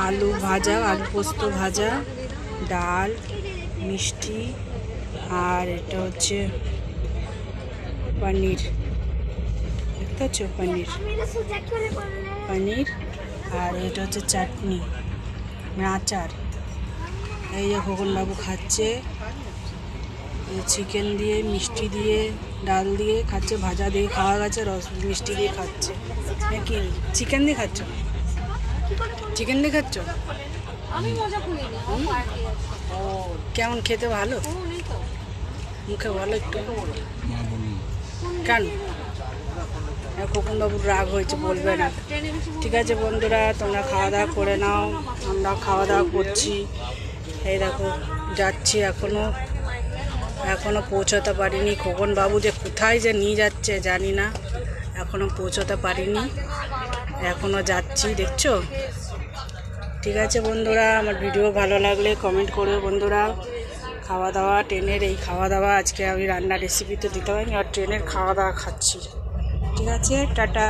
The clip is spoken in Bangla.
আলু ভাজা, আলু পোস্ত ভাজা, ডাল, মিষ্টি, আর এটা হচ্ছে পনির, দেখতে পাচ্ছ পনির, পনির, আর এটা হচ্ছে চাটনি, আচার। এই যে খোকনবাবু খাচ্ছে, চিকেন দিয়ে, মিষ্টি দিয়ে, ডাল দিয়ে খাচ্ছে, ভাজা দিয়ে খাওয়া গেছে, মিষ্টি দিয়ে খাচ্ছে। নাকি চিকেন দিয়ে খাচ্ছ? চিকেন দিয়ে খাচ্ছ? ও, কেমন খেতে? ভালো? মুখে বলো একটু। কেন? খোকনবাবুর রাগ হয়েছে, বলবে না। ঠিক আছে বন্ধুরা, তোমরা খাওয়া দাওয়া করে নাও, আমরা খাওয়া দাওয়া করছি। এই দেখো যাচ্ছি, এখনো পৌঁছতে পারিনি। খোকনবাবু যে কোথায় যে নিয়ে যাচ্ছে জানি না, এখনো পৌঁছতে পারিনি, এখনো যাচ্ছি, দেখছো। ঠিক আছে বন্ধুরা, আমার ভিডিও ভালো লাগলে কমেন্ট করবে বন্ধুরা। খাওয়া দাওয়া, ট্রেনের এই খাওয়া দাওয়া, আজকে আমি রান্নার রেসিপি তো দিতে পারিনি, আর ট্রেনের খাওয়া দাওয়া খাচ্ছি। ঠিক আছে, টাটা।